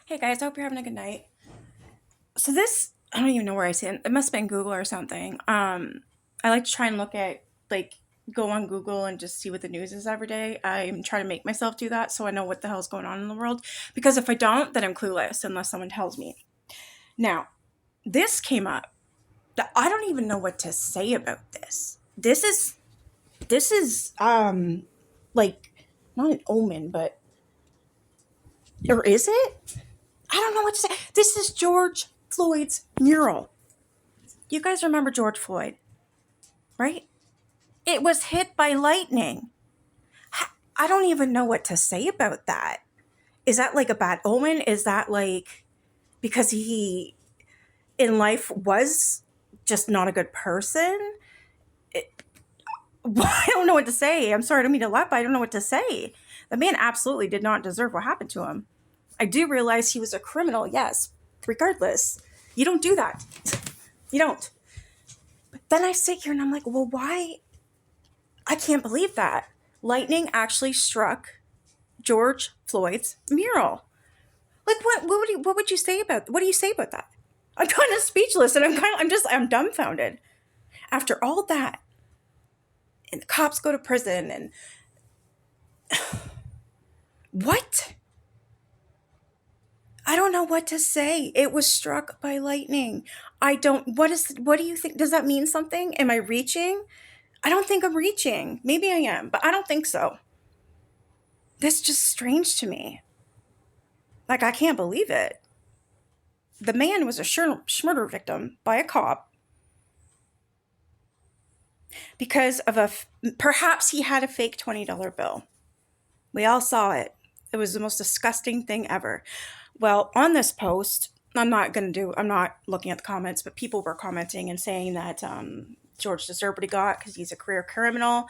Hey guys, I hope you're having a good night. So this, I don't even know where I see it. It must have been Google or something. I like to try and look at go on Google and just see what the news is every day. I'm trying to make myself do that so I know what the hell's going on in the world. Because if I don't, then I'm clueless unless someone tells me. Now, this came up that I don't even know what to say about this. This is like not an omen, but or is it? I don't know what to say. This is George Floyd's mural. You guys remember George Floyd, right? It was hit by lightning. I don't even know what to say about that. Is that like a bad omen? Is that like because he in life was just not a good person? It, I don't know what to say. I'm sorry, I don't mean to laugh, but I don't know what to say. The man absolutely did not deserve what happened to him. I do realize he was a criminal, yes. Regardless, you don't do that. You don't. But then I sit here and I'm like, well, why? I can't believe that. Lightning actually struck George Floyd's mural. Like what would you say about what do you say about that? I'm kind of speechless and I'm dumbfounded. After all that, and the cops go to prison and what? I don't know what to say. It was struck by lightning. I don't what do you think? Does that mean something? Am I reaching? I don't think I'm reaching. Maybe I am, but I don't think so. That's just strange to me. Like I can't believe it. The man was a murder victim by a cop because of perhaps he had a fake $20 bill. We all saw it. It was the most disgusting thing ever. Well, on this post, I'm not looking at the comments, but people were commenting and saying that George deserved what he got because he's a career criminal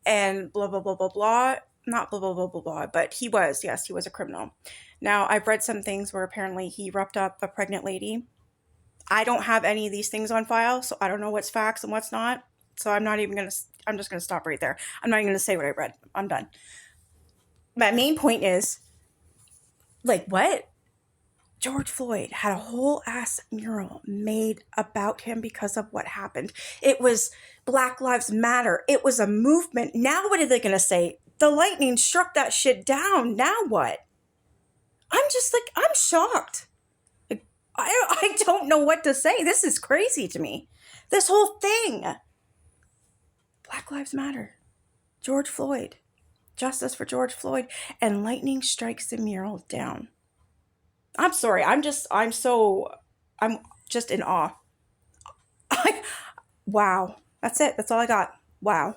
and blah, blah, blah, blah, blah. Not blah, blah, blah, blah, blah, but he was a criminal. Now, I've read some things where apparently he roughed up a pregnant lady. I don't have any of these things on file, so I don't know what's facts and what's not. So I'm just going to stop right there. I'm not even going to say what I read. I'm done. My main point is, like, what? George Floyd had a whole ass mural made about him because of what happened. It was Black Lives Matter. It was a movement. Now what are they going to say? The lightning struck that shit down. Now what? I'm shocked. I don't know what to say. This is crazy to me. This whole thing. Black Lives Matter. George Floyd. Justice for George Floyd. And lightning strikes the mural down. I'm sorry. I'm just in awe. Wow. That's it. That's all I got. Wow.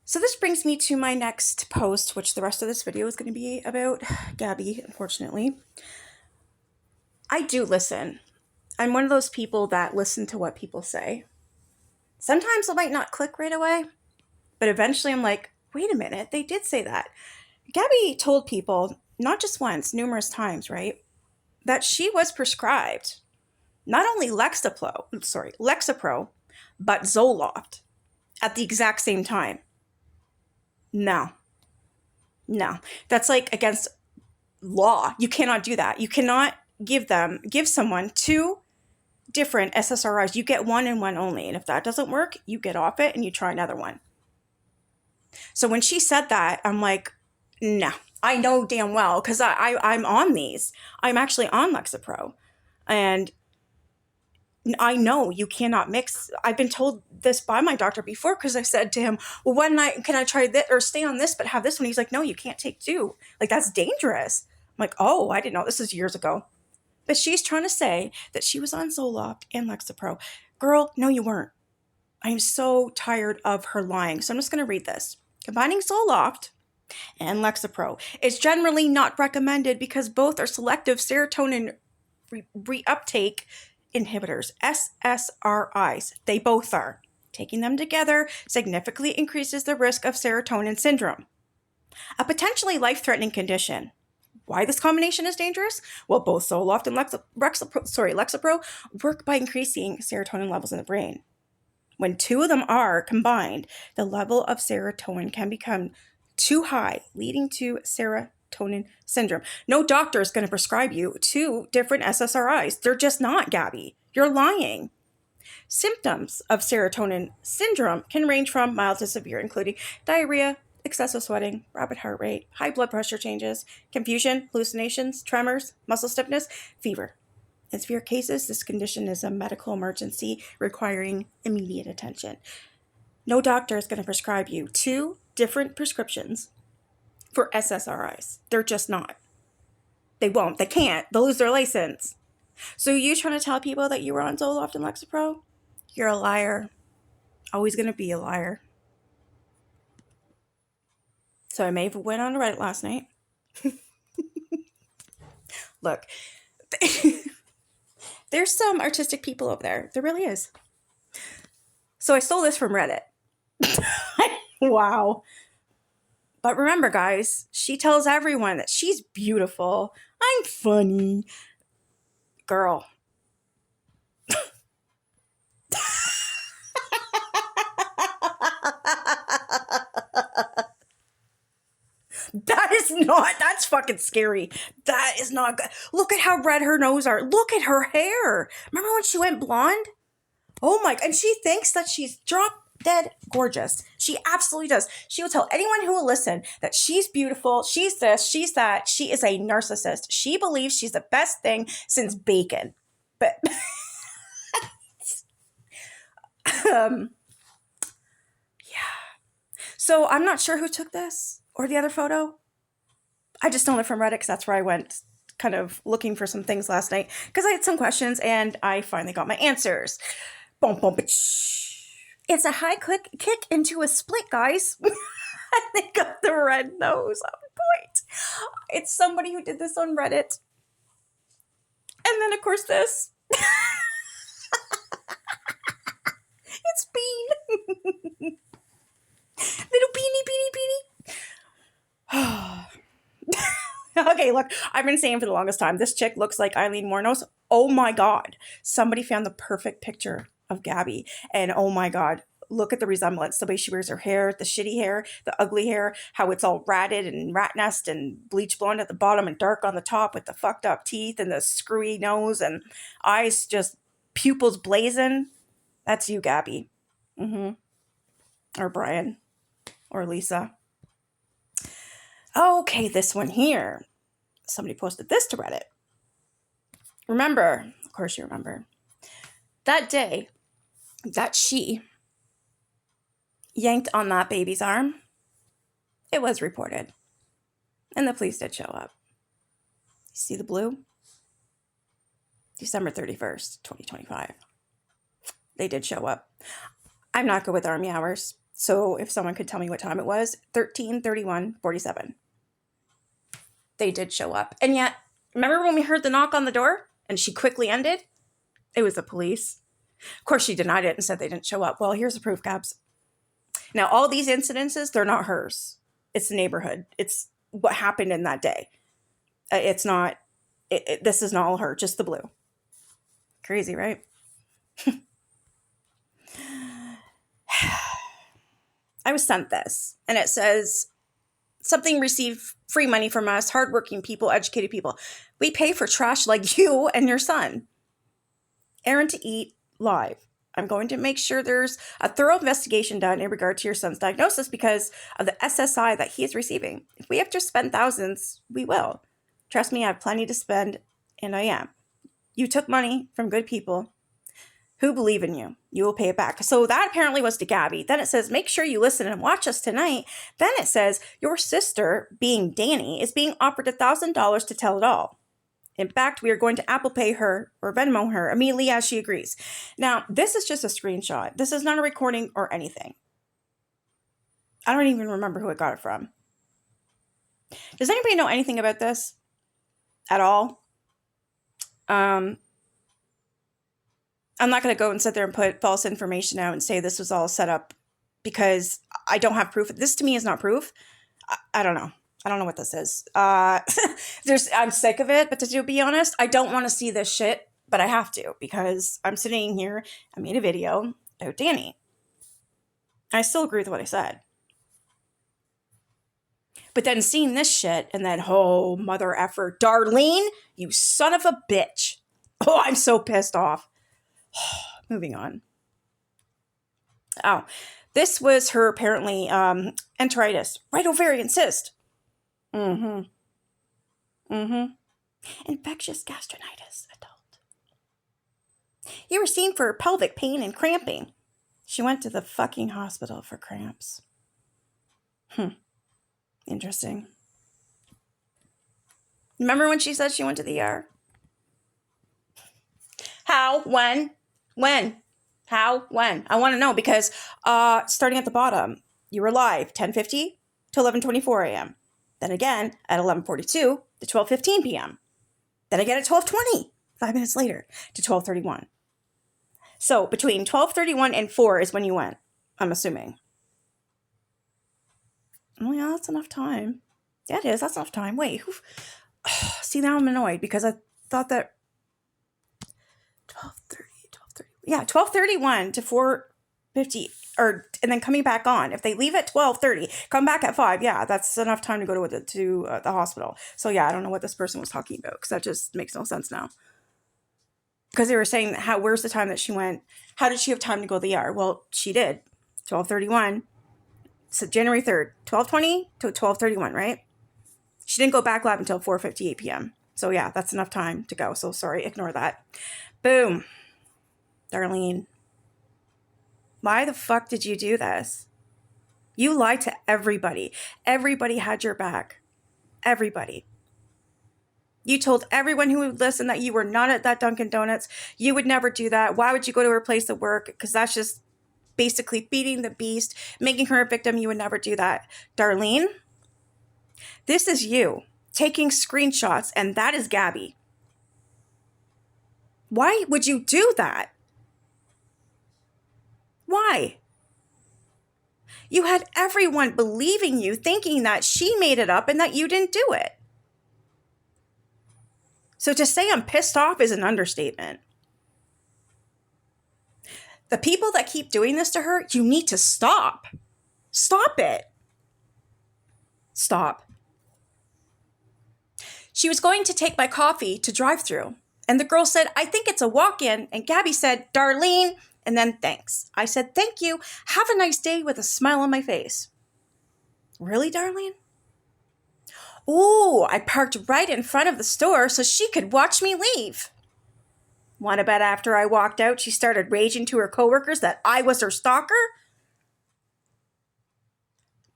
So this brings me to my next post, which the rest of this video is going to be about Gabby, unfortunately. I do listen. I'm one of those people that listen to what people say. Sometimes it might not click right away, but eventually I'm like, wait a minute, they did say that. Gabby told people, not just once, numerous times, right, that she was prescribed not only Lexapro, but Zoloft at the exact same time. No. That's like against law. You cannot do that. You cannot give someone two different SSRIs. You get one and one only. And if that doesn't work, you get off it and you try another one. So when she said that, I'm like, no, I know damn well because I'm on these. I'm actually on Lexapro. And I know you cannot mix. I've been told this by my doctor before because I said to him, well, one night, can I try this or stay on this but have this one? He's like, no, you can't take two. Like, that's dangerous. I'm like, oh, I didn't know. This is years ago. But she's trying to say that she was on Zoloft and Lexapro. Girl, no, you weren't. I'm so tired of her lying. So I'm just going to read this. Combining Zoloft and Lexapro is generally not recommended because both are selective serotonin reuptake inhibitors, SSRIs. They both are. Taking them together significantly increases the risk of serotonin syndrome, a potentially life-threatening condition. Why this combination is dangerous? Well, both Zoloft and Lexapro work by increasing serotonin levels in the brain. When two of them are combined, the level of serotonin can become too high, leading to serotonin serotonin syndrome. No doctor is going to prescribe you 2 different SSRIs. They're just not, Gabby. You're lying. Symptoms of serotonin syndrome can range from mild to severe, including diarrhea, excessive sweating, rapid heart rate, high blood pressure changes, confusion, hallucinations, tremors, muscle stiffness, fever. In severe cases, this condition is a medical emergency requiring immediate attention. No doctor is going to prescribe you 2 different prescriptions for SSRIs. They're just not. They won't. They can't. They'll lose their license. So you trying to tell people that you were on Zoloft and Lexapro? You're a liar. Always going to be a liar. So I may have went on Reddit last night. Look, there's some artistic people over there. There really is. So I stole this from Reddit. Wow. But remember, guys, she tells everyone that she's beautiful. I'm funny. Girl. That's fucking scary. That is not good. Look at how red her nose are. Look at her hair. Remember when she went blonde? Oh my, and she thinks that she's drop dead gorgeous. She absolutely does. She will tell anyone who will listen that she's beautiful, she's this, she's that. She is a narcissist. She believes she's the best thing since bacon. But yeah. So I'm not sure who took this or the other photo. I just stole it from Reddit because that's where I went kind of looking for some things last night because I had some questions and I finally got my answers. Boom, boom, it's a high kick into a split, guys. They got the red nose on point. It's somebody who did this on Reddit. And then, of course, this. It's Bean. Little beanie. Okay, look, I've been saying for the longest time, this chick looks like Eileen Wuornos. Oh my God. Somebody found the perfect picture of Gabby. And oh my God, look at the resemblance. The way she wears her hair, the shitty hair, the ugly hair, how it's all ratted and rat nest and bleach blonde at the bottom and dark on the top with the fucked up teeth and the screwy nose and eyes just pupils blazing. That's you, Gabby. Or Brian. Or Lisa. Okay, this one here. Somebody posted this to Reddit. Remember, of course you remember, that day that she yanked on that baby's arm, it was reported. And the police did show up. You see the blue? December 31st, 2025. They did show up. I'm not good with army hours. So if someone could tell me what time it was, 13:31:47. They did show up. And yet, remember when we heard the knock on the door and she quickly ended? It was the police. Of course, she denied it and said they didn't show up. Well, here's the proof, Gabs. Now, all these incidences, they're not hers. It's the neighborhood. It's what happened in that day. It's not, this is not all her, just the blue. Crazy, right? I was sent this, and it says, something receive free money from us, hardworking people, educated people. We pay for trash like you and your son. Errand to eat live. I'm going to make sure there's a thorough investigation done in regard to your son's diagnosis because of the SSI that he is receiving. If we have to spend thousands, we will. Trust me, I have plenty to spend, and I am. You took money from good people who believe in you. You will pay it back. So that apparently was to Gabby. Then it says, make sure you listen and watch us tonight. Then it says, your sister, being Danny, is being offered $1,000 to tell it all. In fact, we are going to Apple Pay her or Venmo her immediately as she agrees. Now, this is just a screenshot. This is not a recording or anything. I don't even remember who I got it from. Does anybody know anything about this at all? I'm not going to go and sit there and put false information out and say this was all set up because I don't have proof. This to me is not proof. I don't know. I don't know what this is. I'm sick of it, but to be honest, I don't want to see this shit, but I have to because I'm sitting here. I made a video about Danny. I still agree with what I said. But then seeing this shit and then, oh, mother effer, Darlene, you son of a bitch. Oh, I'm so pissed off. Moving on. Oh, this was her apparently enteritis, right ovarian cyst. Mm-hmm. Mm-hmm. Infectious gastritis, adult. You were seen for pelvic pain and cramping. She went to the fucking hospital for cramps. Interesting. Remember when she said she went to the ER? How? When? When? How? When? I want to know because starting at the bottom, you were live 10:50 to 11:24 a.m. Then again at 11:42 to 12:15 p.m. Then again at 12:20, 5 minutes later, to 12:31. So between 12:31 and 4 is when you went, I'm assuming. Oh yeah, that's enough time. Yeah, it is. That's enough time. Wait, see, now I'm annoyed because I thought that 12:30. Yeah, 12:31 to 4:50, and then coming back on. If they leave at 12:30, come back at 5. Yeah, that's enough time to go to the hospital. So yeah, I don't know what this person was talking about because that just makes no sense now. Because they were saying, where's the time that she went? How did she have time to go to the ER? Well, she did. 12:31. So January 3rd, 12:20 to 12:31, right? She didn't go back live until 4:58 p.m. So yeah, that's enough time to go. So sorry, ignore that. Boom. Darlene. Why the fuck did you do this? You lied to everybody. Everybody had your back. Everybody. You told everyone who would listen that you were not at that Dunkin' Donuts. You would never do that. Why would you go to her place of work? Because that's just basically feeding the beast, making her a victim. You would never do that. Darlene, this is you taking screenshots, and that is Gabby. Why would you do that? Why? You had everyone believing you, thinking that she made it up and that you didn't do it. So to say I'm pissed off is an understatement. The people that keep doing this to her, you need to stop. Stop it. Stop. She was going to take my coffee to drive-through. And the girl said, I think it's a walk-in. And Gabby said, Darlene, and then thanks. I said, thank you. Have a nice day with a smile on my face. Really, Darlene? Ooh, I parked right in front of the store so she could watch me leave. Want to bet after I walked out, she started raging to her coworkers that I was her stalker?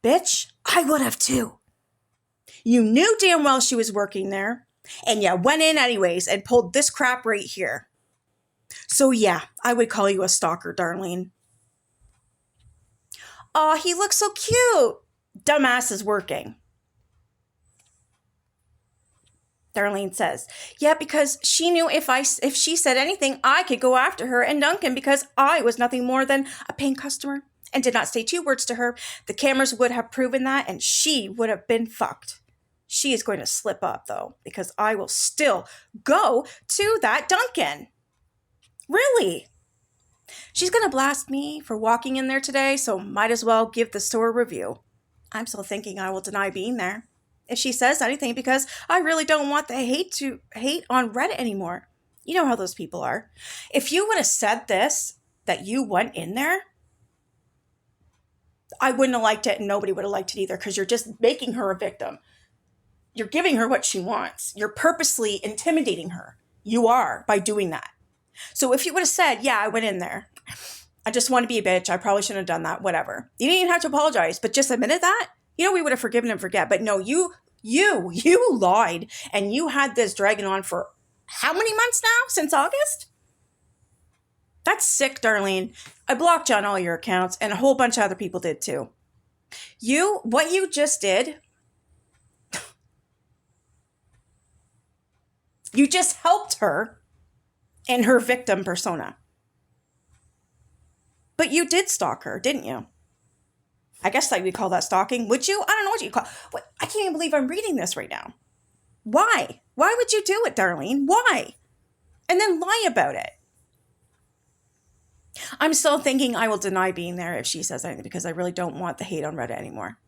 Bitch, I would have too. You knew damn well she was working there, and you went in anyways and pulled this crap right here. So yeah, I would call you a stalker, Darlene. Aw, he looks so cute. Dumbass is working. Darlene says, yeah, because she knew if she said anything, I could go after her and Duncan because I was nothing more than a paying customer and did not say 2 words to her. The cameras would have proven that and she would have been fucked. She is going to slip up though because I will still go to that Duncan. Really? She's going to blast me for walking in there today, so might as well give the store a review. I'm still thinking I will deny being there if she says anything because I really don't want the hate on Reddit anymore. You know how those people are. If you would have said this, that you went in there, I wouldn't have liked it and nobody would have liked it either because you're just making her a victim. You're giving her what she wants. You're purposely intimidating her. You are by doing that. So if you would have said, yeah, I went in there. I just want to be a bitch. I probably shouldn't have done that. Whatever. You didn't even have to apologize, but just admitted that. You know, we would have forgiven and forget. But no, you lied and you had this dragging on for how many months now? Since August? That's sick, Darlene. I blocked you on all your accounts and a whole bunch of other people did too. What you just did, you just helped her in her victim persona. But you did stalk her, didn't you? I guess that we'd call that stalking. Would you? I don't know what you call it. I can't even believe I'm reading this right now. Why? Why would you do it, Darlene? Why? And then lie about it. I'm still thinking I will deny being there if she says anything because I really don't want the hate on Reddit anymore.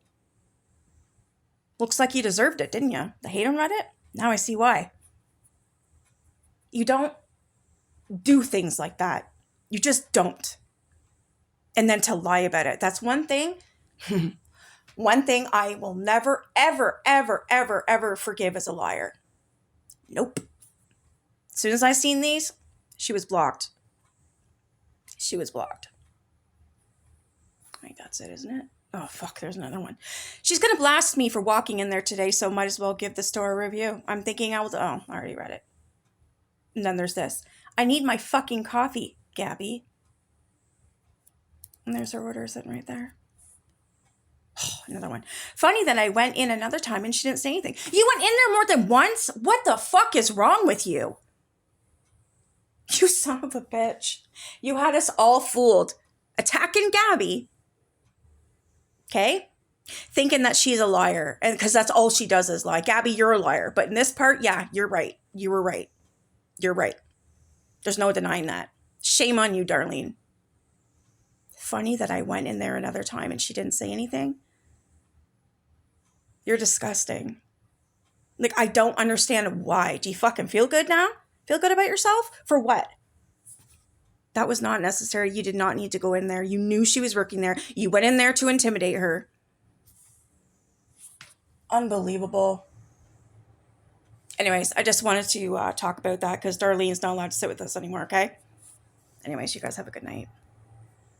Looks like you deserved it, didn't you? The hate on Reddit? Now I see why. You don't do things like that. You just don't. And then to lie about it. That's one thing. One thing I will never, ever, ever, ever, ever forgive as a liar. Nope. As soon as I seen these, she was blocked. She was blocked. I think that's it, isn't it? Oh, fuck, there's another one. She's going to blast me for walking in there today, so might as well give the store a review. I'm thinking I already read it. And then there's this. I need my fucking coffee, Gabby. And there's her order sitting right there. Oh, another one. Funny that I went in another time and she didn't say anything. You went in there more than once? What the fuck is wrong with you? You son of a bitch. You had us all fooled. Attacking Gabby. Okay? Thinking that she's a liar. And because that's all she does is lie. Gabby, you're a liar. But in this part, yeah, you're right. You were right. You're right. There's no denying that. Shame on you, Darlene. Funny that I went in there another time and she didn't say anything. You're disgusting. Like, I don't understand why. Do you fucking feel good now? Feel good about yourself? For what? That was not necessary. You did not need to go in there. You knew she was working there. You went in there to intimidate her. Unbelievable. Anyways, I just wanted to talk about that because Darlene's not allowed to sit with us anymore, okay? Anyways, you guys have a good night.